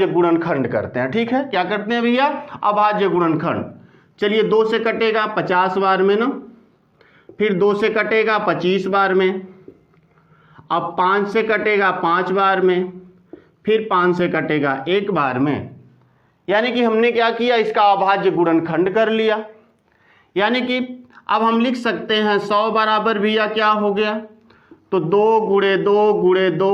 अभाज्य गुणनखंड करते हैं। ठीक है, क्या करते हैं भैया? अभाज्य गुणनखंड। चलिए 2 से कटेगा 50 बार में ना, फिर 2 से कटेगा 25 बार में, अब 5 से कटेगा 5 बार में, फिर 5 से कटेगा 1 बार में। यानी कि हमने क्या किया? इसका अभाज्य गुणनखंड कर लिया। यानी कि अब हम लिख सकते हैं 100 बराबर भैया क्या हो गया? तो 2 गुणे 2 गुणे 2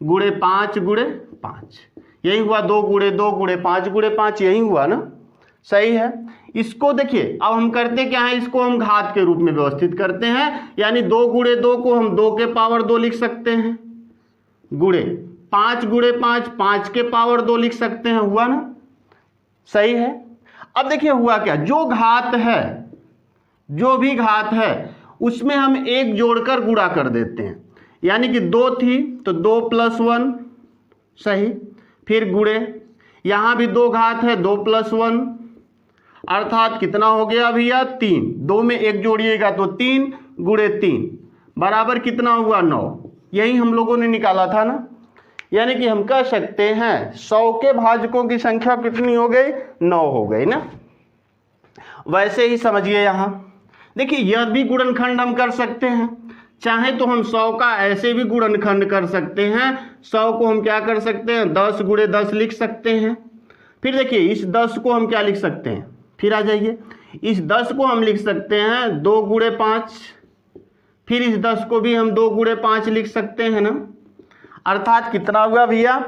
गुणे 5 गुणे 5, यही हुआ। 2 गुणे 2 गुणे 5 गुणे 5, यही हुआ ना? सही है। इसको देखिए, अब हम करते क्या है? इसको हम घात के रूप में व्यवस्थित करते हैं। यानी 2 गुणे 2 को हम 2 के पावर 2 लिख सकते हैं, गुणे 5 गुणे 5 5 के पावर 2 लिख सकते हैं। हुआ ना? सही है। अब देखिए हुआ क्या? जो घात है, जो भी घात है उसमें हम एक जोड़कर गुणा कर देते हैं। यानी कि 2 थी तो 2 + 1, सही। फिर गुणे, यहां भी 2 घात है, 2 + 1, अर्थात कितना हो गया भैया? 3। 2 में 1 जोड़िएगा तो 3 गुणे 3 बराबर कितना हुआ? 9। यही हम लोगों ने निकाला था ना। यानी कि हम कह सकते हैं 100 के भाजकों की संख्या कितनी हो गई? 9 हो गई ना। वैसे ही समझिए यहां देखिए, यह भी गुणनखंड हम कर सकते हैं। चाहे तो हम 100 का ऐसे भी गुणनखंड कर सकते हैं। 100 को हम क्या कर सकते हैं? 10 गुणे 10 लिख सकते हैं। फिर देखिए इस 10 को हम क्या लिख सकते हैं? फिर आ जाइए, इस 10 को हम लिख सकते हैं 2 गुणे 5, फिर इस 10 को भी हम 2 गुणे 5 लिख सकते हैं ना। अर्थात कितना हुआ भैया?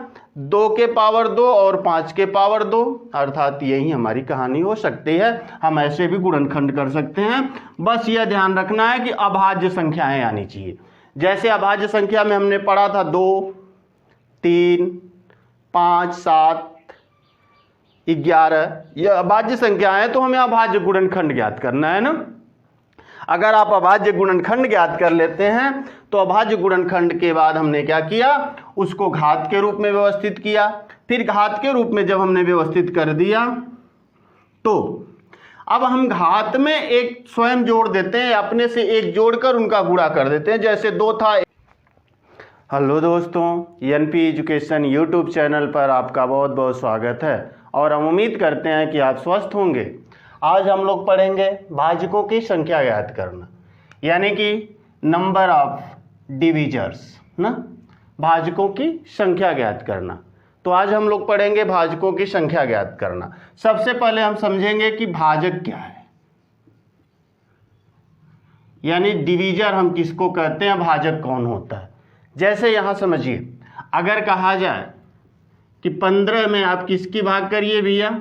2 के पावर 2 और 5 के पावर 2, अर्थात यही हमारी कहानी हो सकती है। हम ऐसे भी गुणनखंड कर सकते हैं। बस यह ध्यान रखना है कि अभाज्य संख्याएं आनी चाहिए। जैसे अभाज्य संख्या में हमने पढ़ा था 2 3 5 7 11, यह अभाज्य संख्या है, तो हमें अभाज्य गुणनखंड ज्ञात करना है ना। अगर आप अभाज्य गुणनखंड ज्ञात कर लेते हैं तो अभाज्य गुणनखंड के बाद हमने क्या किया? उसको घात के रूप में व्यवस्थित किया। फिर घात के रूप में जब हमने व्यवस्थित कर दिया तो अब हम घात में एक स्वयं जोड़ देते हैं, अपने से एक जोड़कर उनका गुणा कर देते हैं। जैसे 2 था। हेलो दोस्तों, एनपी एजुकेशन यूट्यूब चैनल पर आपका बहुत बहुत स्वागत है और हम उम्मीद करते हैं कि आप स्वस्थ होंगे। आज हम लोग पढ़ेंगे भाजकों की संख्या ज्ञात करना, यानी कि नंबर ऑफ डिविजर्स ना, भाजकों की संख्या ज्ञात करना। तो आज हम लोग पढ़ेंगे भाजकों की संख्या ज्ञात करना। सबसे पहले हम समझेंगे कि भाजक क्या है, यानी डिविजर हम किसको कहते हैं, भाजक कौन होता है। जैसे यहां समझिए, अगर कहा जाए कि 15 में आप किसकी भाग करिए भैया?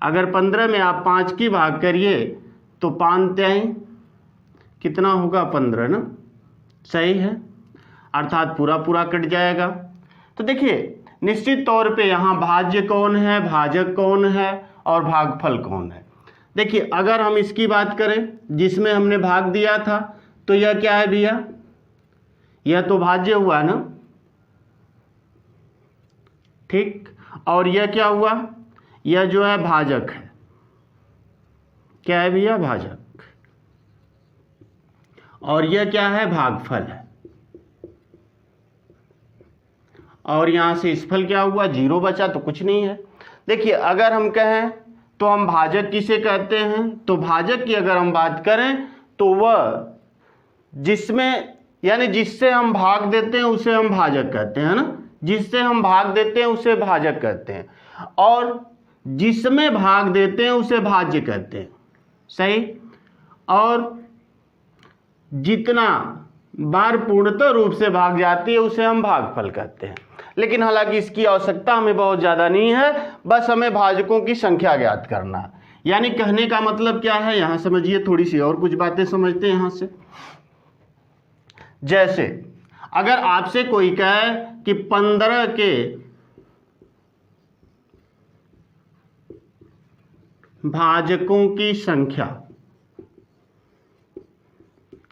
अगर 15 में आप 5 की भाग करिए तो 5 तिहाई कितना होगा? 15 ना। सही है, अर्थात पूरा पूरा कट जाएगा। तो देखिए निश्चित तौर पे यहाँ भाज्य कौन है, भाजक कौन है और भागफल कौन है। देखिए अगर हम इसकी बात करें जिसमें हमने भाग दिया था, तो यह क्या है भैया? यह तो भाज्य हुआ ना, ठीक। और यह क्या हुआ? यह जो है भाजक है। क्या है भैया? भाजक। और यह क्या है? भागफल है। और यहां से इस फल क्या हुआ? 0 बचा, तो कुछ नहीं है। देखिए अगर हम कहें तो हम भाजक किसे कहते हैं? तो भाजक की अगर हम बात करें तो वह जिसमें, यानी जिससे हम भाग देते हैं उसे हम भाजक कहते हैं ना। जिससे हम भाग देते हैं उसे भाजक कहते हैं, और जिसमें भाग देते हैं उसे भाज्य कहते हैं। सही। और जितना बार पूर्णतः रूप से भाग जाती है उसे हम भागफल कहते हैं। लेकिन हालांकि इसकी आवश्यकता हमें बहुत ज़्यादा नहीं है, बस हमें भाजकों की संख्या ज्ञात करना है। यानी कहने का मतलब क्या है, यहां समझिए, थोड़ी सी और कुछ बातें समझते हैं यहां से। जैसे अगर आपसे कोई कहे कि 15 के भाजकों की संख्या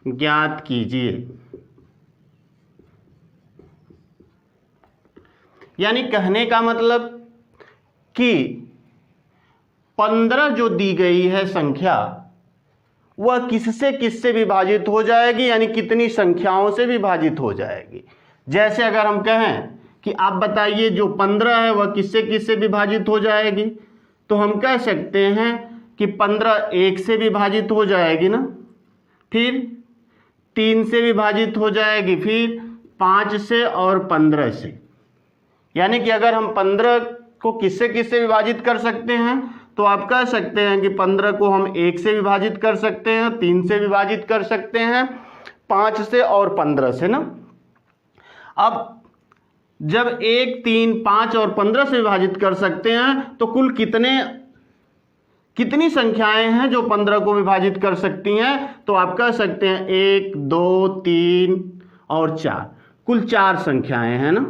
ज्ञात कीजिए, यानी कहने का मतलब कि 15 जो दी गई है संख्या, वह किससे किससे विभाजित हो जाएगी, यानी कितनी संख्याओं से विभाजित हो जाएगी। जैसे अगर हम कहें कि आप बताइए जो 15 है वह किससे किससे विभाजित हो जाएगी। तो हम कह सकते हैं कि 15 1 से विभाजित हो जाएगी ना, फिर 3 से विभाजित हो जाएगी, फिर 5 से और 15 से। यानी कि अगर हम 15 को किससे किससे विभाजित कर सकते हैं तो आप कह सकते हैं कि 15 को हम 1 से विभाजित कर सकते हैं, 3 से विभाजित कर सकते हैं, 5 से और 15 से ना। अब जब 1, 3, 5 और 15 से विभाजित कर सकते हैं तो कुल कितनी संख्याएं हैं जो 15 को विभाजित कर सकती हैं। तो आप कह सकते हैं 1, 2, 3 और 4, कुल 4 संख्याएं हैं ना।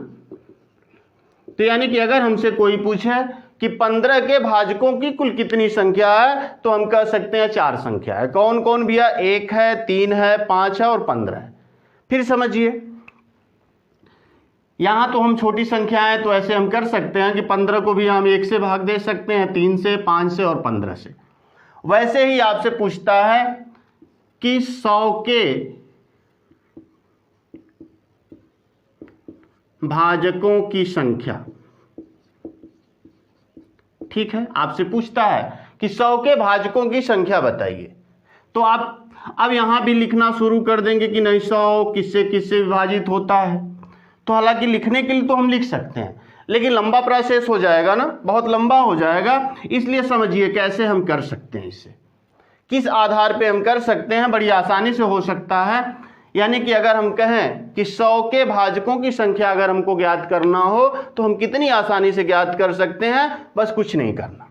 तो यानी कि अगर हमसे कोई पूछे कि 15 के भाजकों की कुल कितनी संख्या है तो हम कह सकते हैं 4 संख्या है। कौन कौन भैया? 1 है, 3 है, 5 है और 15 है। फिर समझिए, यहां तो हम छोटी संख्याएं तो ऐसे हम कर सकते हैं कि 15 को भी हम 1 से भाग दे सकते हैं, 3 से, 5 से और 15 से। वैसे ही आपसे पूछता है कि 100 के भाजकों की संख्या, ठीक है, आपसे पूछता है कि 100 के भाजकों की संख्या बताइए। तो आप अब यहां भी लिखना शुरू कर देंगे कि नहीं 100 किससे किससे विभाजित होता है। तो हालांकि लिखने के लिए तो हम लिख सकते हैं, लेकिन लंबा प्रोसेस हो जाएगा ना, बहुत लंबा हो जाएगा। इसलिए समझिए कैसे हम कर सकते हैं, इसे किस आधार पे हम कर सकते हैं। बड़ी आसानी से हो सकता है। यानी कि अगर हम कहें कि 100 के भाजकों की संख्या अगर हमको ज्ञात करना हो तो हम कितनी आसानी से ज्ञात कर सकते हैं, बस कुछ नहीं करना।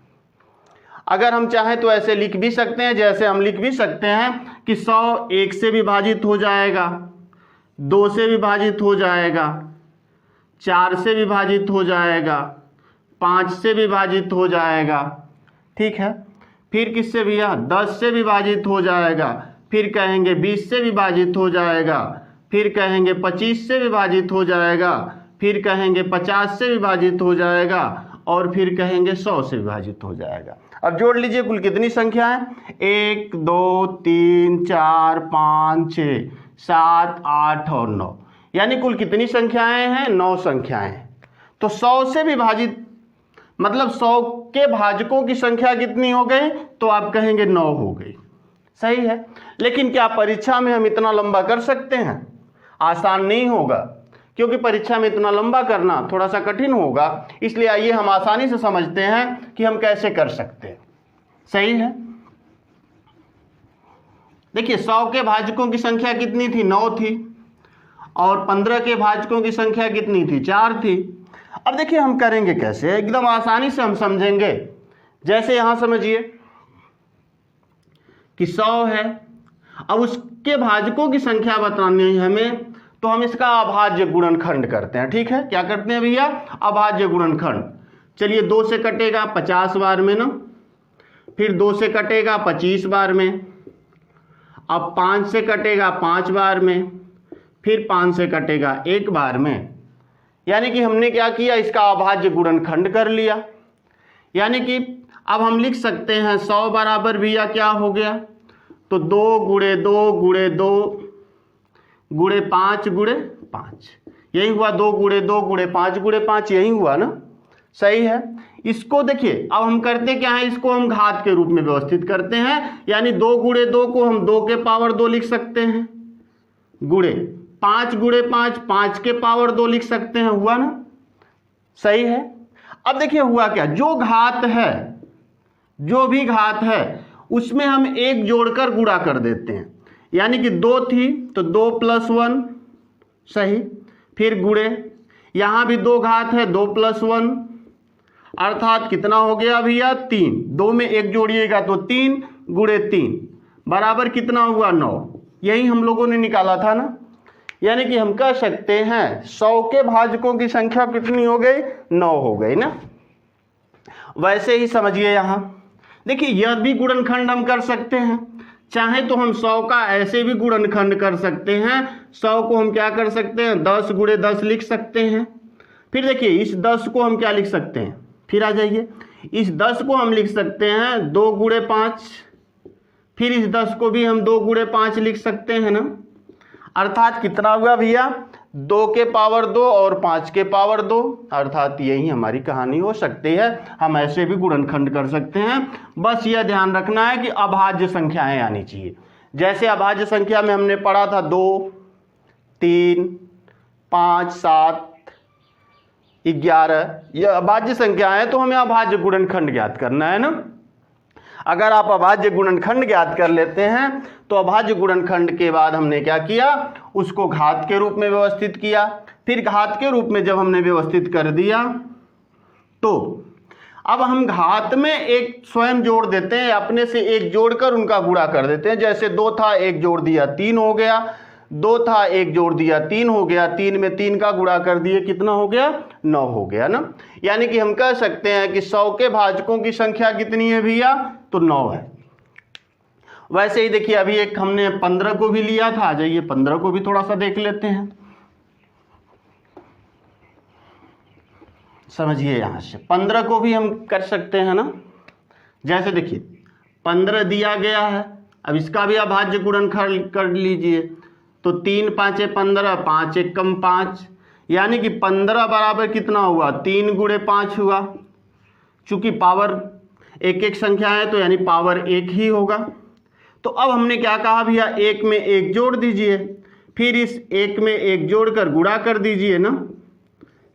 अगर हम चाहें तो ऐसे लिख भी सकते हैं, जैसे हम लिख भी सकते हैं कि 100 1 से विभाजित हो जाएगा, 2 से विभाजित हो जाएगा, 4 से विभाजित हो जाएगा, 5 से विभाजित हो जाएगा, ठीक है। फिर किससे भैया? 10 से विभाजित हो जाएगा, फिर कहेंगे 20 से विभाजित हो जाएगा, फिर कहेंगे 25 से विभाजित हो जाएगा, फिर कहेंगे 50 से विभाजित हो जाएगा और फिर कहेंगे 100 से विभाजित हो जाएगा। अब जोड़ लीजिए कुल कितनी संख्या है? 1, 2, 3, 4, 5, 6, 7, 8 और 9, यानी कुल कितनी संख्याएं हैं? 9 संख्याएं। तो 100 से विभाजित मतलब 100 के भाजकों की संख्या कितनी हो गई? तो आप कहेंगे 9 हो गई। सही है। लेकिन क्या परीक्षा में हम इतना लंबा कर सकते हैं? आसान नहीं होगा, क्योंकि परीक्षा में इतना लंबा करना थोड़ा सा कठिन होगा। इसलिए आइए हम आसानी से समझते हैं कि हम कैसे कर सकते हैं। सही है। देखिए 100 के भाजकों की संख्या कितनी थी? 9 थी। और 15 के भाजकों की संख्या कितनी थी? 4 थी। अब देखिए हम करेंगे कैसे, एकदम आसानी से हम समझेंगे। जैसे यहां समझिए कि 100 है, अब उसके भाजकों की संख्या बतानी है हमें, तो हम इसका अभाज्य गुणनखंड करते हैं। ठीक है, क्या करते हैं भैया? अभाज्य गुणनखंड। चलिए 2 से कटेगा 50 बार में ना, फिर 2 से कटेगा 25 बार में, अब 5 से कटेगा 5 बार में, फिर 5 से कटेगा 1 बार में। यानी कि हमने क्या किया, इसका अभाज्य गुणनखंड कर लिया। यानी कि अब हम लिख सकते हैं 100 बराबर भैया क्या हो गया, तो 2 गुणे 2 गुणे 2 गुणे 5 गुणे 5, यही हुआ। 2 गुणे 2 गुणे 5 गुणे 5, यही हुआ ना। सही है। इसको देखिए अब हम करते क्या है, इसको हम घात के रूप में व्यवस्थित करते हैं। यानी 2 गुणे 2 को हम 2 के पावर 2 लिख सकते हैं, गुणे 5 गुणे 5 5 के पावर 2 लिख सकते हैं। हुआ ना। सही है। अब देखिए हुआ क्या, जो घात है, जो भी घात है उसमें हम 1 जोड़कर गुणा कर देते हैं। यानी कि 2 थी तो 2 + 1, सही। फिर गुणे, यहां भी 2 घात है, 2 + 1, अर्थात कितना हो गया भैया? 3। 2 में 1 जोड़िएगा तो 3 गुणे 3 बराबर कितना हुआ? 9। यही हम लोगों ने निकाला था ना। यानी कि हम कह सकते हैं 100 के भाजकों की संख्या कितनी हो गई? 9 हो गई ना। वैसे ही समझिए यहां देखिए, यह भी गुणनखंड हम कर सकते हैं। चाहे तो हम 100 का ऐसे भी गुणनखंड कर सकते हैं। 100 को हम क्या कर सकते हैं? 10 गुणे 10 लिख सकते हैं। फिर देखिए इस 10 को हम क्या लिख सकते हैं? फिर आ जाइए, इस 10 को हम लिख सकते हैं 2 गुणे 5। फिर इस 10 को भी हम 2 गुणे 5 लिख सकते हैं ना। अर्थात कितना हुआ भैया? 2 के पावर 2 और 5 के पावर 2, अर्थात यही हमारी कहानी हो सकती है। हम ऐसे भी गुणनखंड कर सकते हैं। बस यह ध्यान रखना है कि अभाज्य संख्याएं आनी चाहिए। जैसे अभाज्य संख्या में हमने पढ़ा था 2, 3, 5, 7, 11, यह अभाज्य संख्या है, तो हमें अभाज्य गुणनखंड ज्ञात करना है ना। अगर आप अभाज्य गुणनखंड ज्ञात कर लेते हैं तो अभाज्य गुणनखंड के बाद हमने क्या किया, उसको घात के रूप में व्यवस्थित किया। फिर घात के रूप में जब हमने व्यवस्थित कर दिया तो अब हम घात में एक स्वयं जोड़ देते हैं, अपने से एक जोड़कर उनका गुणा कर देते हैं। जैसे 2 था, एक जोड़ दिया 3 हो गया, 2 था, एक जोड़ दिया 3 हो गया, 3 में 3 का गुणा कर दिए, कितना हो गया, 9 हो गया ना। यानी कि हम कह सकते हैं कि 100 के भाजकों की संख्या कितनी है भैया, तो 9 है। वैसे ही देखिए अभी एक हमने 15 को भी लिया था, आ जाइए 15 को भी थोड़ा सा देख लेते हैं। समझिए यहां से 15 को भी हम कर सकते हैं ना। जैसे देखिए 15 दिया गया है, अब इसका भी अभाज्य गुणनखंड कर लीजिए। तो 3 5 15, 5 1 कम 5, यानी कि 15 बराबर कितना हुआ, 3 गुणे 5 हुआ। चूंकि पावर एक एक संख्या है तो यानी पावर 1 ही होगा। तो अब हमने क्या कहा भैया, 1 में 1 जोड़ दीजिए, फिर इस 1 में 1 जोड़कर गुणा कर दीजिए ना,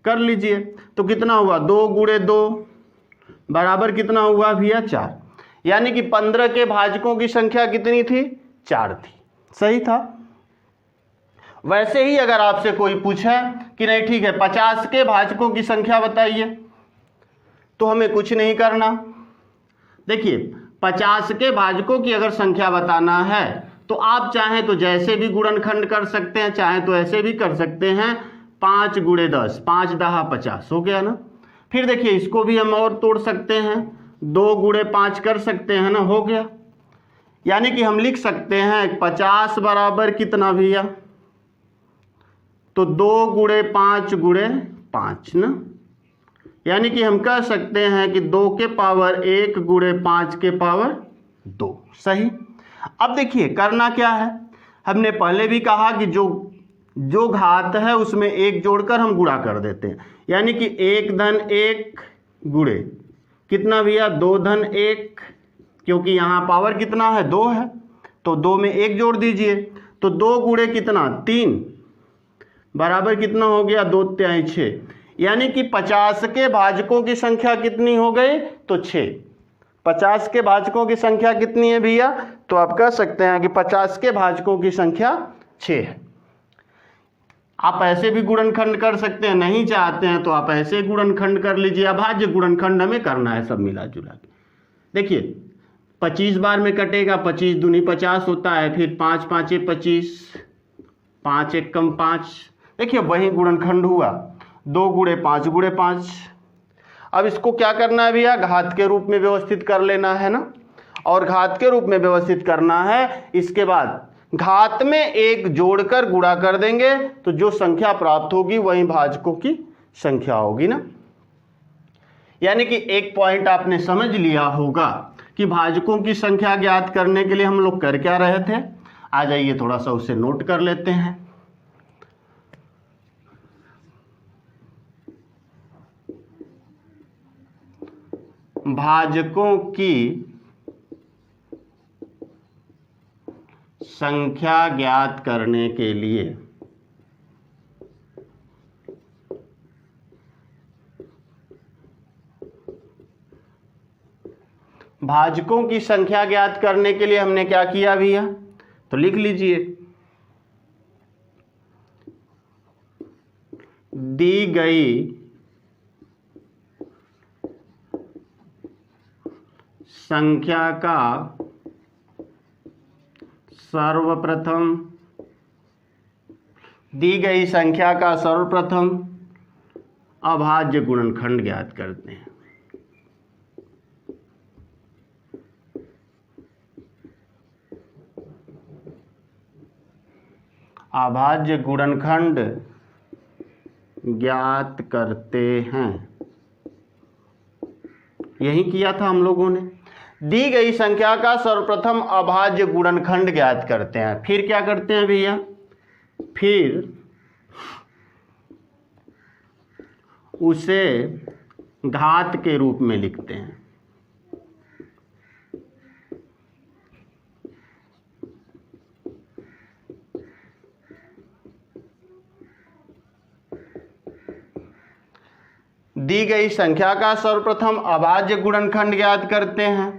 कर लीजिए। तो कितना हुआ, 2 गुणे 2 बराबर कितना हुआ भैया, 4। यानी कि 15 के भाजकों की संख्या कितनी थी, 4 थी। सही था। वैसे ही अगर आपसे कोई पूछे कि नहीं ठीक है 50 के भाजकों की संख्या बताइए, तो हमें कुछ नहीं करना। देखिए 50 के भाजकों की अगर संख्या बताना है तो आप चाहें तो जैसे भी गुणनखंड कर सकते हैं, चाहे तो ऐसे भी कर सकते हैं। 5 गुणे 10, 5 10 50 हो गया ना। फिर देखिए इसको भी हम और तोड़ सकते हैं, 2 गुणे 5 कर सकते हैं ना, हो गया। यानी कि हम लिख सकते हैं 50 बराबर कितना भैया, तो 2 गुणे 5 गुणे 5 ना। यानी कि हम कह सकते हैं कि 2 के पावर 1 गुणे 5 के पावर 2। सही। अब देखिए करना क्या है, हमने पहले भी कहा कि जो घात है उसमें 1 जोड़कर हम गुणा कर देते हैं। यानी कि 1 धन 1 गुणे कितना भैया, 2 धन 1, क्योंकि यहाँ पावर कितना है, 2 है, तो 2 में 1 जोड़ दीजिए। तो 2 गुणे कितना, 3 बराबर कितना हो गया, 2 तिहाई 6। यानी कि 50 के भाजकों की संख्या कितनी हो गई, तो 6। 50 के भाजकों की संख्या कितनी है भैया, तो आप कह सकते हैं कि 50 के भाजकों की संख्या 6 है। आप ऐसे भी गुणनखंड कर सकते हैं, नहीं चाहते हैं तो आप ऐसे गुणनखंड कर लीजिए। अभाज्य गुणनखंड हमें करना है सब मिला जुला के। देखिए 25 बार में कटेगा, 25 दूनी 50 होता है, फिर 5 5 25, 5 1 कम 5। देखिए वही गुणनखंड हुआ, 2 गुणे 5 गुणे 5। अब इसको क्या करना है भैया, घात के रूप में व्यवस्थित कर लेना है ना। और घात के रूप में व्यवस्थित करना है, इसके बाद घात में 1 जोड़कर गुणा कर देंगे, तो जो संख्या प्राप्त होगी वही भाजकों की संख्या होगी ना। यानी कि एक पॉइंट आपने समझ लिया होगा कि भाजकों की संख्या ज्ञात करने के लिए हम लोग कर क्या रहे थे। आ जाइए थोड़ा सा उसे नोट कर लेते हैं। भाजकों की संख्या ज्ञात करने के लिए भाजकों की संख्या ज्ञात करने के लिए हमने क्या किया भैया, तो लिख लीजिए, दी गई संख्या का सर्वप्रथम अभाज्य गुणनखंड ज्ञात करते हैं। अभाज्य गुणनखंड ज्ञात करते हैं, यही किया था हम लोगों ने। दी गई संख्या का सर्वप्रथम अभाज्य गुणनखंड ज्ञात करते हैं। फिर क्या करते हैं भैया, फिर उसे घात के रूप में लिखते हैं। दी गई संख्या का सर्वप्रथम अभाज्य गुणनखंड ज्ञात करते हैं,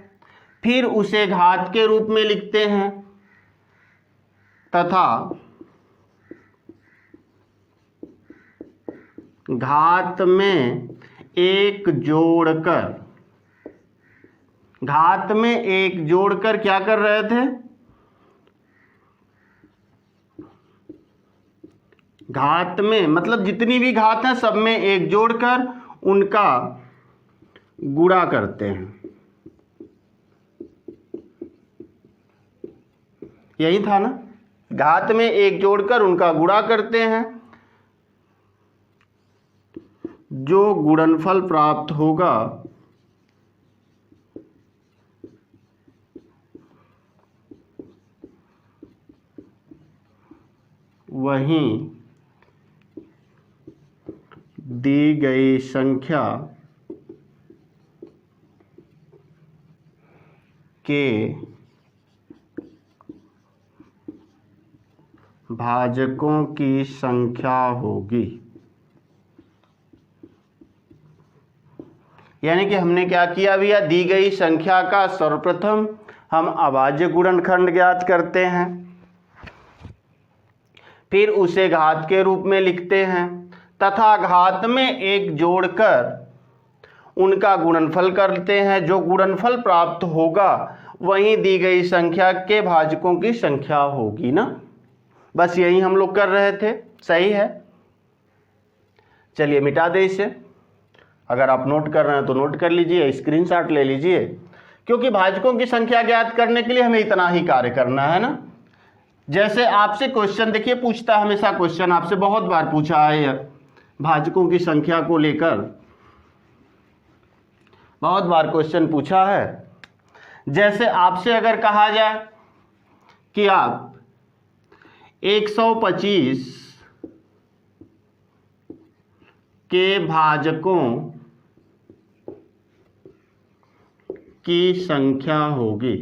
फिर उसे घात के रूप में लिखते हैं तथा घात में एक जोड़कर क्या कर रहे थे? घात में मतलब जितनी भी घात है सब में एक जोड़कर उनका गुणा करते हैं। यही था ना, घात में एक जोड़कर उनका गुणा करते हैं। जो गुणनफल प्राप्त होगा वहीं दी गई संख्या के भाजकों की संख्या होगी। यानी कि हमने क्या किया भैया, दी गई संख्या का सर्वप्रथम हम अभाज्य गुणनखंड ज्ञात करते हैं, फिर उसे घात के रूप में लिखते हैं तथा घात में एक जोड़कर उनका गुणनफल करते हैं। जो गुणनफल प्राप्त होगा वहीं दी गई संख्या के भाजकों की संख्या होगी ना। बस यही हम लोग कर रहे थे, सही है। चलिए मिटा दे इसे। अगर आप नोट कर रहे हैं तो नोट कर लीजिए, स्क्रीनशॉट ले लीजिए, क्योंकि भाजकों की संख्या ज्ञात करने के लिए हमें इतना ही कार्य करना है ना। जैसे आपसे क्वेश्चन देखिए पूछता है, हमेशा क्वेश्चन आपसे बहुत बार पूछा है भाजकों की संख्या को लेकर, बहुत बार क्वेश्चन पूछा है। जैसे आपसे अगर कहा जाए कि आप 125 के भाजकों की संख्या होगी,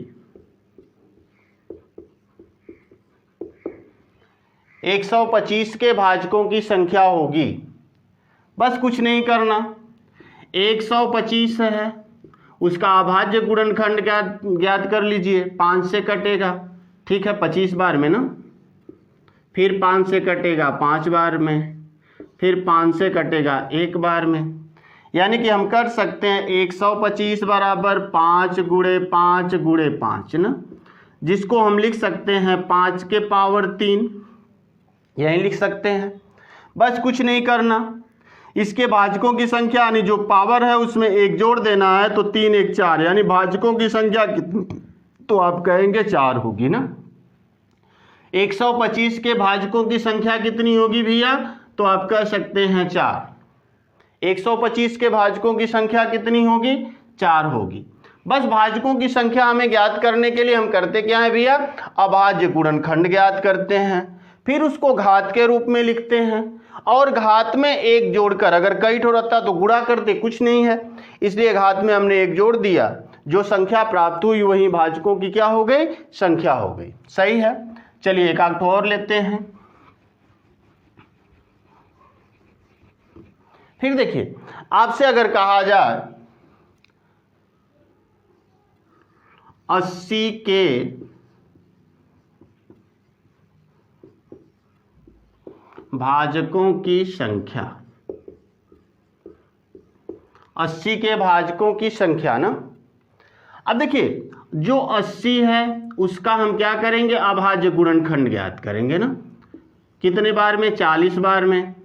125 के भाजकों की संख्या होगी। बस कुछ नहीं करना, 125 है उसका अभाज्य गुणनखंड ज्ञात कर लीजिए। 5 से कटेगा, ठीक है, 25 बार में ना, फिर 5 से कटेगा 5 बार में, फिर 5 से कटेगा 1 बार में। यानी कि हम कर सकते हैं 125 बराबर 5 गुणे 5 गुणे 5 ना, जिसको हम लिख सकते हैं 5 के पावर 3, यही लिख सकते हैं। बस कुछ नहीं करना, इसके भाजकों की संख्या यानी जो पावर है उसमें एक जोड़ देना है, तो 3 1 4, यानी भाजकों की संख्या कितनी, तो आप कहेंगे 4 होगी ना। 125 के भाजकों की संख्या कितनी होगी भैया, तो आप कह सकते हैं 4। 125 के भाजकों की संख्या कितनी होगी, 4 होगी। बस भाजकों की संख्या हमें ज्ञात करने के लिए हम करते क्या है भैया, अभाज्य गुणनखंड ज्ञात करते हैं, फिर उसको घात के रूप में लिखते हैं और घात में एक जोड़कर, अगर कई ठो रहता तो गुणा करते, कुछ नहीं है इसलिए घात में हमने एक जोड़ दिया। जो संख्या प्राप्त हुई वही भाजकों की क्या हो गई, संख्या हो गई। सही है। चलिए एक आध और लेते हैं। फिर देखिए आपसे अगर कहा जाए 80 के भाजकों की संख्या, 80 के भाजकों की संख्या ना। अब देखिए जो 80 है उसका हम क्या करेंगे, अभाज्य गुणनखंड ज्ञात करेंगे ना। कितने बार में, 40 बार में,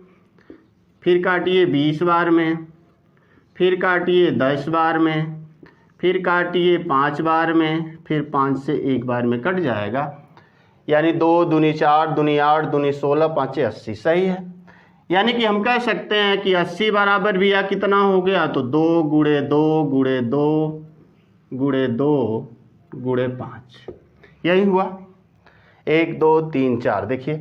फिर काटिए 20 बार में, फिर काटिए 10 बार में, फिर काटिए 5 बार में, फिर 5 से 1 बार में कट जाएगा, यानी 2 दूनी 4 दूनी 8 दूनी 16 5 80। सही है। यानी कि हम कह सकते हैं कि 80 बराबर भी या कितना हो गया, तो 2 गुणे 2 गुणे 2 गुणे 2 गुणे 5, यही हुआ। 1 2 3 4, देखिए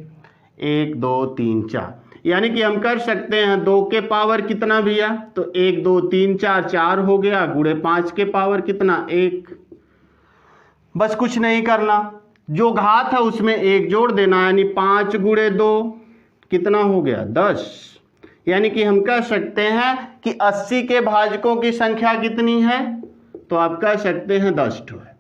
1 2 3 4, यानी कि हम कर सकते हैं 2 के पावर कितना भैया, तो 1 2 3 4 4 हो गया, गुणे 5 के पावर कितना 1। बस कुछ नहीं करना, जो घात है उसमें 1 जोड़ देना, यानी 5 गुणे 2 कितना हो गया 10। यानी कि हम कह सकते हैं कि 80 के भाजकों की संख्या कितनी है, तो आप कह सकते हैं 10 ठो है।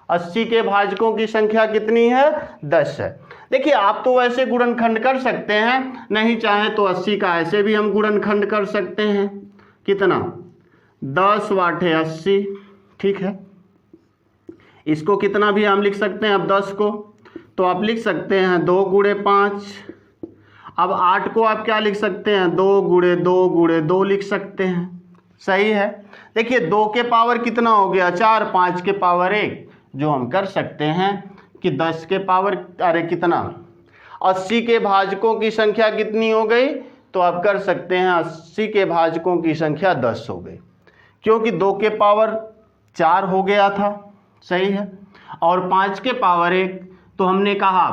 80 के भाजकों की संख्या कितनी है 10 है। देखिए आप तो वैसे गुणनखंड कर सकते हैं, नहीं चाहे तो 80 का ऐसे भी हम गुणनखंड कर सकते हैं। कितना 10 वाट है 80, ठीक है। इसको कितना भी हम लिख सकते हैं, अब 10 को तो आप लिख सकते हैं 2 गुणे 5। अब 8 को आप क्या लिख सकते हैं, 2 गुणे 2 गुणे 2 लिख सकते हैं, सही है। देखिए 2 के पावर कितना हो गया 4, 5 के पावर 1, जो हम कर सकते हैं कि 10 के पावर कितना 80 के भाजकों की संख्या कितनी हो गई, तो आप कर सकते हैं 80 के भाजकों की संख्या 10 हो गई, क्योंकि 2 के पावर 4 हो गया था, सही है, और 5 के पावर 1। तो हमने कहा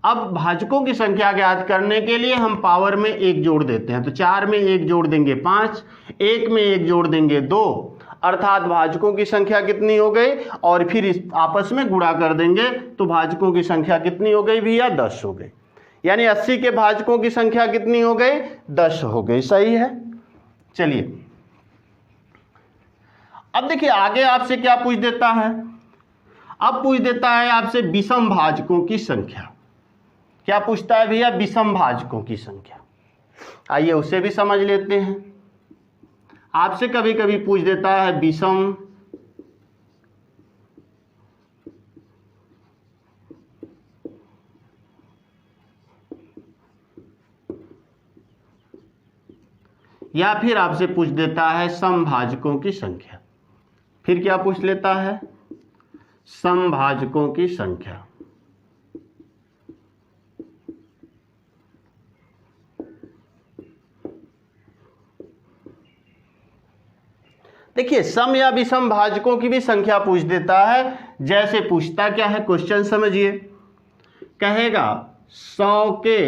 अब भाजकों की संख्या ज्ञात करने के लिए हम पावर में 1 जोड़ देते हैं, तो 4 में 1 जोड़ देंगे 5, 1 में 1 जोड़ देंगे 2, अर्थात भाजकों की संख्या कितनी हो गई, और फिर इस आपस में गुणा कर देंगे तो भाजकों की संख्या कितनी हो गई भैया 10 हो गई। यानी 80 के भाजकों की संख्या कितनी हो गई 10 हो गई, सही है। चलिए अब देखिए आगे आपसे क्या पूछ देता है, अब पूछ देता है आपसे विषम भाजकों की संख्या। क्या पूछता है भैया, विषम भाजकों की संख्या। आइए उसे भी समझ लेते हैं। आपसे कभी कभी पूछ देता है विषम या फिर आपसे पूछ देता है समभाजकों की संख्या। फिर क्या पूछ लेता है, समभाजकों की संख्या। देखिए सम या विषम भाजकों की भी संख्या पूछ देता है। जैसे पूछता क्या है, क्वेश्चन समझिए, कहेगा 100 के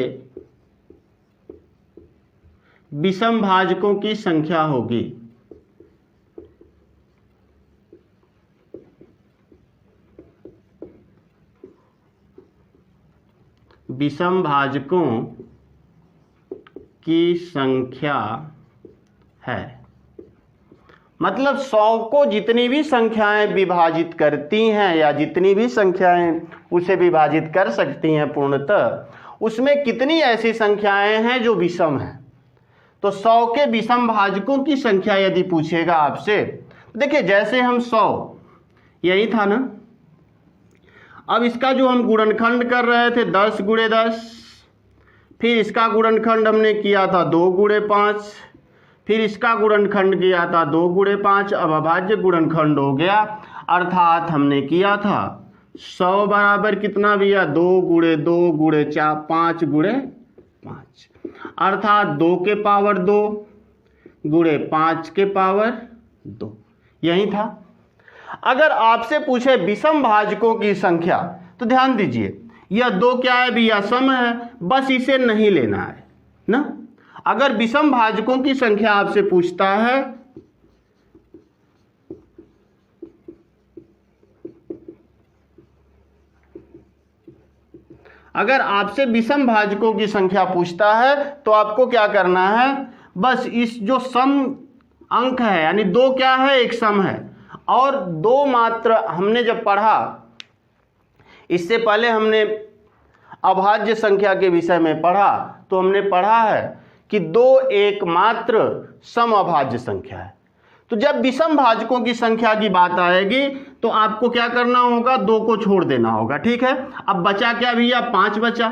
विषम भाजकों की संख्या होगी। विषम भाजकों की संख्या है, मतलब 100 को जितनी भी संख्याएं विभाजित करती हैं या जितनी भी संख्याएं उसे विभाजित कर सकती हैं पूर्णतः, उसमें कितनी ऐसी संख्याएं हैं जो विषम हैं। तो 100 के विषम भाजकों की संख्या यदि पूछेगा आपसे, देखिए जैसे हम 100 यही था ना, अब इसका जो हम गुणनखंड कर रहे थे 10 गुणे 10, फिर इसका गुणनखंड हमने किया था 2 गुणे 5, फिर इसका गुणनखंड किया था 2 गुणे 5, अब अभाज्य गुणनखंड हो गया, अर्थात हमने किया था 100 बराबर कितना भैया 2 गुणे 2 गुणे 4 5 गुणे 5, अर्थात 2 के पावर 2 गुणे 5 के पावर 2, यही था। अगर आपसे पूछे विषम भाजकों की संख्या, तो ध्यान दीजिए यह 2 क्या है भैया सम है, बस इसे नहीं लेना है ना। अगर विषम भाजकों की संख्या आपसे पूछता है, अगर आपसे विषम भाजकों की संख्या पूछता है तो आपको क्या करना है, बस इस जो सम अंक है यानी 2 क्या है एक सम है, और 2 मात्र हमने जब पढ़ा, इससे पहले हमने अभाज्य संख्या के विषय में पढ़ा, तो हमने पढ़ा है कि 2 एकमात्र सम अभाज्य संख्या है। तो जब विषम भाजकों की संख्या की बात आएगी तो आपको क्या करना होगा, 2 को छोड़ देना होगा, ठीक है। अब बचा क्या भैया 5 बचा,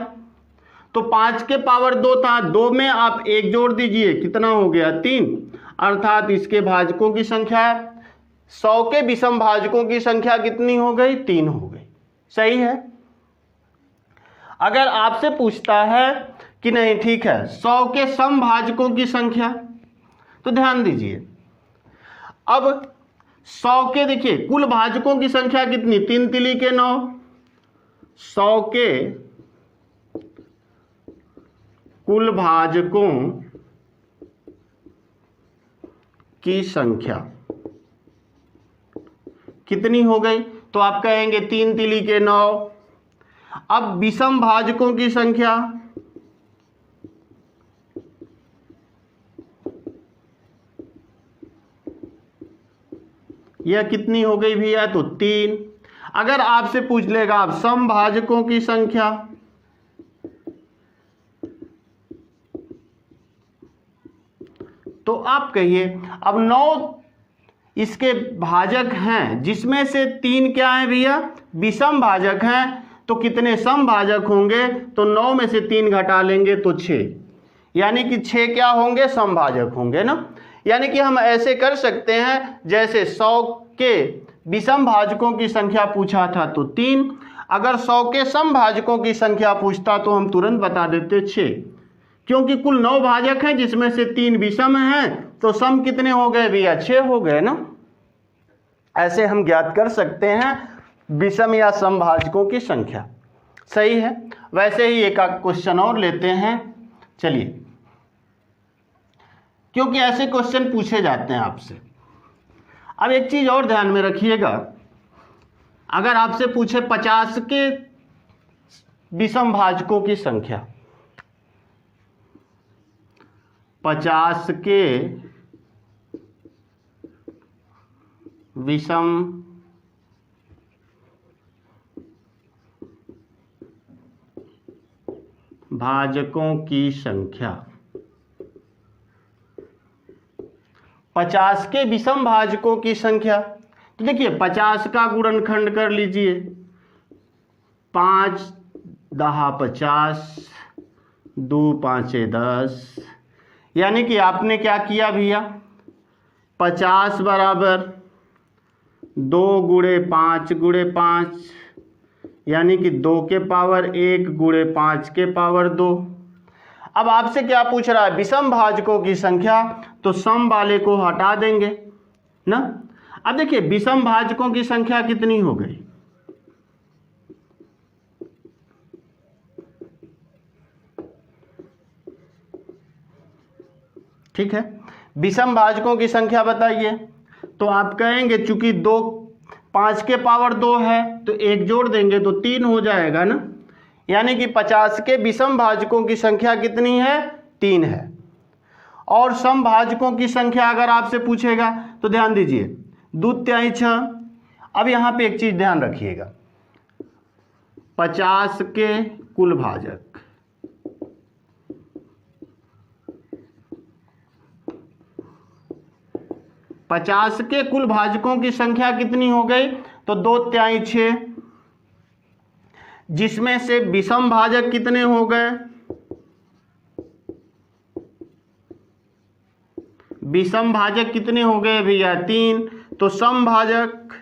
तो 5 के पावर 2 था, 2 में आप 1 जोड़ दीजिए, कितना हो गया 3, अर्थात इसके भाजकों की संख्या 100 के विषम भाजकों की संख्या कितनी हो गई 3 हो गई, सही है। अगर आपसे पूछता है कि नहीं ठीक है 100 के सम भाजकों की संख्या, तो ध्यान दीजिए अब 100 के देखिए कुल भाजकों की संख्या कितनी 3 तिली के 9, 100 के कुल भाजकों की संख्या कितनी हो गई? तो आप कहेंगे 3 तिली के 9। अब विषम भाजकों की संख्या यह कितनी हो गई भैया? तो 3। अगर आपसे पूछ लेगा आप समभाजकों की संख्या, तो आप कहिए अब 9 इसके भाजक हैं, जिसमें से 3 क्या है भैया? विषम भाजक हैं। तो कितने समभाजक होंगे? तो 9 में से 3 घटा लेंगे तो 6, यानी कि 6 क्या होंगे? समभाजक होंगे ना। यानी कि हम ऐसे कर सकते हैं, जैसे 100 के विषम भाजकों की संख्या पूछा था तो 3, अगर 100 के समभाजकों की संख्या पूछता तो हम तुरंत बता देते 6, क्योंकि कुल 9 भाजक हैं जिसमें से 3 विषम हैं, तो सम कितने हो गए भैया? 6 हो गए ना। ऐसे हम ज्ञात कर सकते हैं विषम या समभाजकों की संख्या। सही है। वैसे ही एक क्वेश्चन और लेते हैं, चलिए, क्योंकि ऐसे क्वेश्चन पूछे जाते हैं आपसे। अब एक चीज और ध्यान में रखिएगा, अगर आपसे पूछे 50 के विषम भाजकों की संख्या, 50 के विषम भाजकों की संख्या, 50 के विषम भाजकों की संख्या, तो देखिए 50 का गुणनखंड कर लीजिए, 5 दहा 50, 2 5 10, यानी कि आपने क्या किया भैया? 50 बराबर 2 गुणे 5 गुणे 5, यानी कि 2 के पावर 1 गुणे 5 के पावर 2। अब आपसे क्या पूछ रहा है? विषम भाजकों की संख्या, तो सम वाले को हटा देंगे ना। अब देखिए विषम भाजकों की संख्या कितनी हो गई? ठीक है, विषम भाजकों की संख्या बताइए। तो आप कहेंगे चूंकि 2 5 के पावर 2 है, तो 1 जोड़ देंगे तो 3 हो जाएगा ना। यानी कि 50 के विषम भाजकों की संख्या कितनी है? 3 है। और समभाजकों की संख्या अगर आपसे पूछेगा तो ध्यान दीजिए, 2 तिहाई 6। अब यहां पे एक चीज ध्यान रखिएगा, 50 के कुल भाजक, पचास के कुल भाजकों की संख्या कितनी हो गई? तो 2 तिहाई 6, जिसमें से विषम भाजक कितने हो गए? विषम भाजक कितने हो गए भैया? 3। तो सम भाजक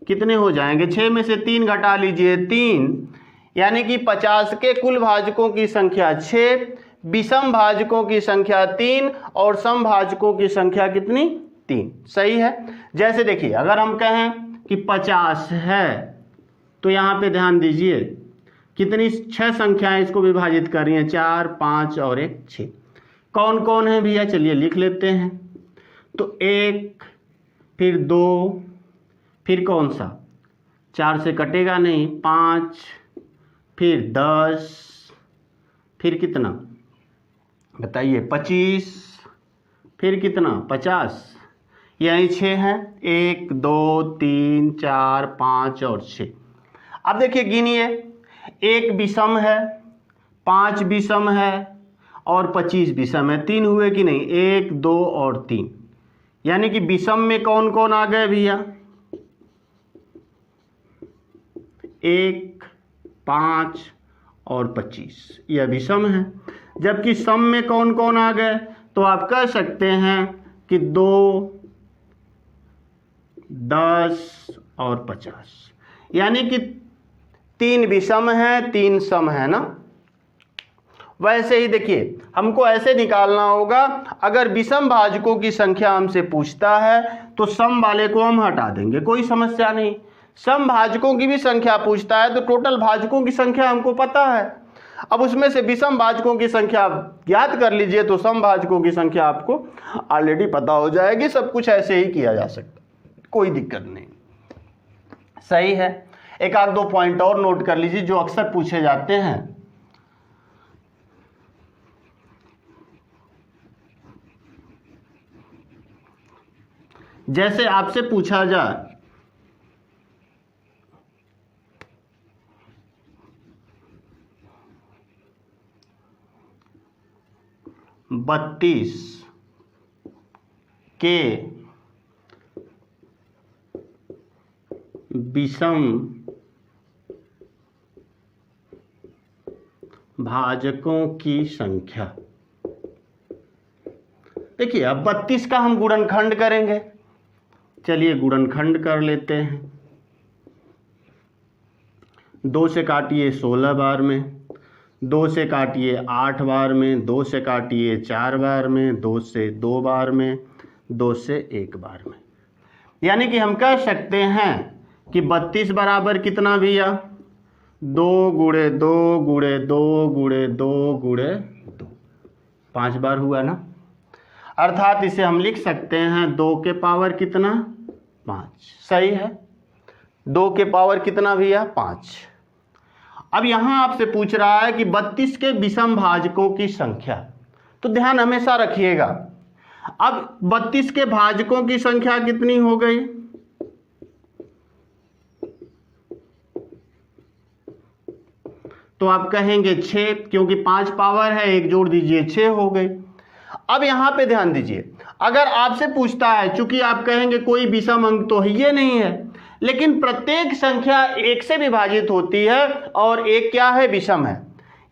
कितने हो जाएंगे? 6 में से 3 घटा लीजिए 3, यानी कि 50 के कुल भाजकों की संख्या 6, विषम भाजकों की संख्या 3 और सम भाजकों की संख्या कितनी? 3। सही है। जैसे देखिए अगर हम कहें कि 50 है, तो यहाँ पे ध्यान दीजिए कितनी 6 संख्याएं इसको विभाजित कर रही हैं, 4 5 और 1 6। कौन कौन है भैया? चलिए लिख लेते हैं। तो 1, फिर 2, फिर कौन सा? 4 से कटेगा नहीं, 5, फिर 10, फिर कितना बताइए? 25, फिर कितना? 50, यही 6 है। 1 2 3 4 5 और 6। अब देखिए गिनिए, 1 विषम है, 5 विषम है और 25 विषम है। 3 हुए कि नहीं? 1 2 और 3, यानी कि विषम में कौन कौन आ गए भैया? 1 5 और 25, यह विषम है। जबकि सम में कौन कौन आ गए? तो आप कह सकते हैं कि 2 10 और 50, यानी कि 3 विषम है 3 सम है ना। वैसे ही देखिए हमको ऐसे निकालना होगा, अगर विषम भाजकों की संख्या हमसे पूछता है तो सम वाले को हम हटा देंगे, कोई समस्या नहीं। सम भाजकों की भी संख्या पूछता है तो टोटल भाजकों की संख्या हमको पता है, अब उसमें से विषम भाजकों की संख्या ज्ञात कर लीजिए, तो सम भाजकों की संख्या आपको ऑलरेडी पता हो जाएगी। सब कुछ ऐसे ही किया जा सकता, कोई दिक्कत नहीं। सही है। एक आध दो पॉइंट और नोट कर लीजिए जो अक्सर पूछे जाते हैं। जैसे आपसे पूछा जाए 32 के विषम भाजकों की संख्या। देखिए अब 32 का हम गुणनखंड करेंगे। चलिए गुणनखंड कर लेते हैं। 2 से काटिए 16 बार में, 2 से काटिए 8 बार में, 2 से काटिए 4 बार में, 2 से 2 बार में, 2 से 1 बार में। यानी कि हम कह सकते हैं कि 32 बराबर कितना भैया, 2 गुणे 2 गुणे 2 गुणे 2 गुणे 2, 5 बार हुआ ना। अर्थात इसे हम लिख सकते हैं 2 के पावर कितना, 5। सही है। 2 के पावर कितना भैया, 5। अब यहां आपसे पूछ रहा है कि 32 के विषम भाजकों की संख्या। तो ध्यान हमेशा रखिएगा, अब 32 के भाजकों की संख्या कितनी हो गई, तो आप कहेंगे 6, क्योंकि 5 पावर है, 1 जोड़ दीजिए 6 हो गई। अब यहां पे ध्यान दीजिए, अगर आपसे पूछता है, चूंकि आप कहेंगे कोई विषम अंक तो ये नहीं है, लेकिन प्रत्येक संख्या 1 से विभाजित होती है और 1 क्या है, विषम है।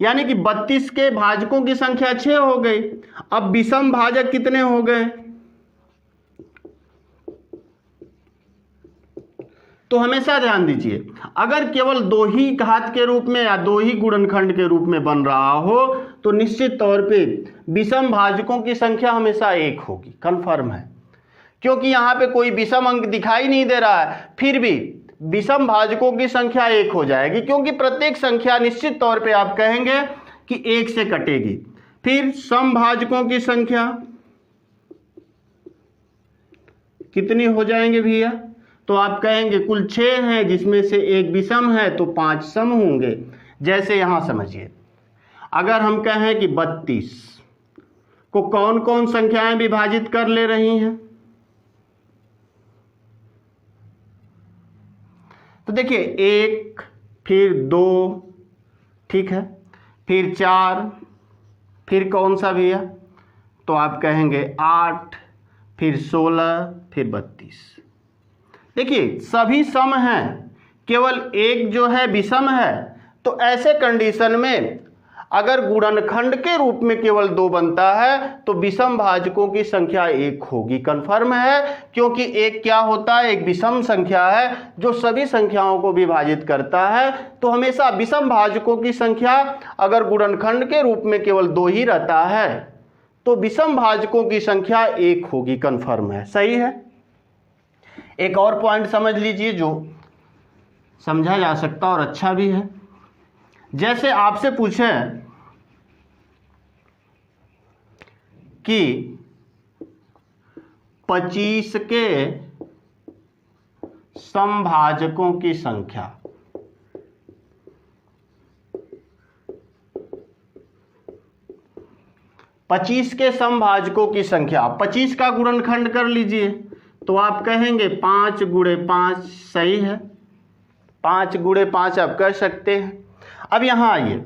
यानी कि 32 के भाजकों की संख्या 6 हो गई। अब विषम भाजक कितने हो गए, तो हमेशा ध्यान दीजिए, अगर केवल 2 ही घात के रूप में या 2 ही गुणनखंड के रूप में बन रहा हो तो निश्चित तौर पे विषम भाजकों की संख्या हमेशा 1 होगी, कंफर्म है। क्योंकि यहाँ पे कोई विषम अंक दिखाई नहीं दे रहा है, फिर भी विषम भाजकों की संख्या 1 हो जाएगी, क्योंकि प्रत्येक संख्या निश्चित तौर पे आप कहेंगे कि 1 से कटेगी। फिर सम भाजकों की संख्या कितनी हो जाएंगे भैया, तो आप कहेंगे कुल 6 हैं, जिसमें से 1 विषम है तो 5 सम होंगे। जैसे यहां समझिए, अगर हम कहें कि 32 को कौन कौन संख्याएं विभाजित कर ले रही हैं, तो देखिए 1, फिर 2, ठीक है, फिर 4, फिर कौन सा भैया, तो आप कहेंगे 8, फिर 16, फिर 32। देखिए सभी सम हैं, केवल 1 जो है विषम है। तो ऐसे कंडीशन में अगर गुणनखंड के रूप में केवल 2 बनता है तो विषम भाजकों की संख्या 1 होगी, कंफर्म है। क्योंकि 1 क्या होता है, एक विषम संख्या है जो सभी संख्याओं को विभाजित करता है। तो हमेशा विषम भाजकों की संख्या अगर गुणनखंड के रूप में केवल 2 ही रहता है तो विषम भाजकों की संख्या 1 होगी, कंफर्म है। सही है। एक और पॉइंट समझ लीजिए जो समझा जा सकता और अच्छा भी है। जैसे आपसे पूछे कि 25 के समभाजकों की संख्या, पच्चीस के समभाजकों की संख्या, 25 का गुणनखंड कर लीजिए, तो आप कहेंगे 5 गुणे 5। सही है, 5 गुणे 5 आप कर सकते हैं। अब यहां आइए,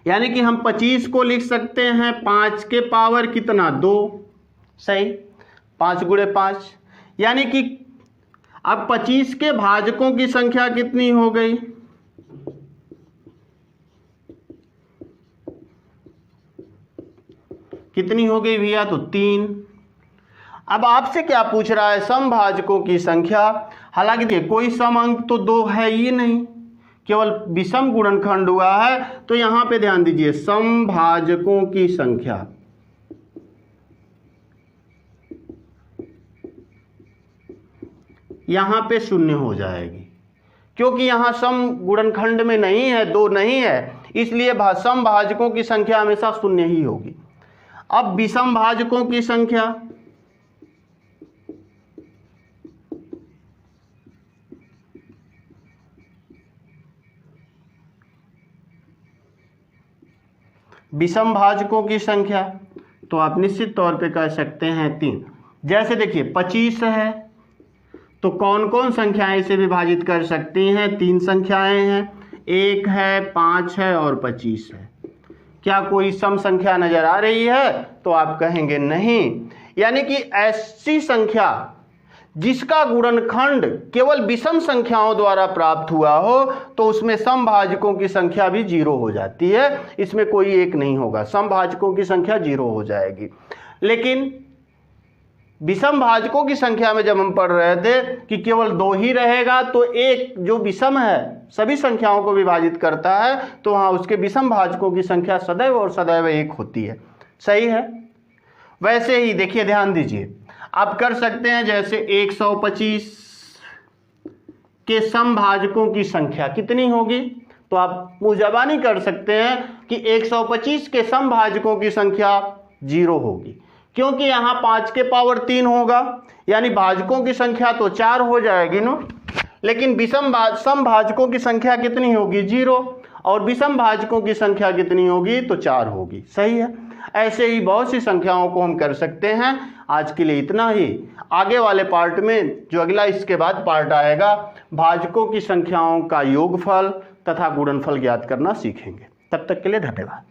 यानी कि हम 25 को लिख सकते हैं 5 के पावर कितना, 2। सही, 5 गुणे 5, यानी कि अब 25 के भाजकों की संख्या कितनी हो गई, कितनी हो गई भैया, तो 3। अब आपसे क्या पूछ रहा है, समभाजकों की संख्या। हालांकि देखिए कोई सम अंक तो 2 है ही नहीं, केवल विषम गुणनखंड हुआ है। तो यहां पे ध्यान दीजिए, समभाजकों की संख्या यहां पे 0 हो जाएगी, क्योंकि यहां सम गुणनखंड में नहीं है, 2 नहीं है, इसलिए समभाजकों की संख्या हमेशा शून्य ही होगी। अब विषम भाजकों की संख्या, विषम भाजकों की संख्या तो आप निश्चित तौर पे कह सकते हैं 3। जैसे देखिए 25 है तो कौन कौन संख्याएं इसे विभाजित कर सकती हैं? 3 संख्याएं हैं, 1 है, 5 है और 25 है। क्या कोई सम संख्या नजर आ रही है? तो आप कहेंगे नहीं। यानी कि ऐसी संख्या जिसका गुणनखंड केवल विषम संख्याओं द्वारा प्राप्त हुआ हो तो उसमें समभाजकों की संख्या भी 0 हो जाती है, इसमें कोई एक नहीं होगा, समभाजकों की संख्या 0 हो जाएगी। लेकिन विषम भाजकों की संख्या में जब हम पढ़ रहे थे कि केवल 2 ही रहेगा तो एक जो विषम है सभी संख्याओं को विभाजित करता है, तो वहाँ उसके विषम भाजकों की संख्या सदैव और सदैव 1 होती है। सही है। वैसे ही देखिए, ध्यान दीजिए, आप कर सकते हैं जैसे 125 के समभाजकों की संख्या कितनी होगी, तो आप मुंहजबानी कर सकते हैं कि 125 के समभाजकों की संख्या 0 होगी, क्योंकि यहाँ 5 के पावर 3 होगा, यानी भाजकों की संख्या तो 4 हो जाएगी ना। लेकिन समभाजकों की संख्या कितनी होगी? 0। और विषम भाजकों की संख्या कितनी होगी? तो 4 होगी। सही है। ऐसे ही बहुत सी संख्याओं को हम कर सकते हैं। आज के लिए इतना ही। आगे वाले पार्ट में, जो अगला इसके बाद पार्ट आएगा, भाजकों की संख्याओं का योगफल तथा गुणनफल ज्ञात करना सीखेंगे। तब तक के लिए धन्यवाद।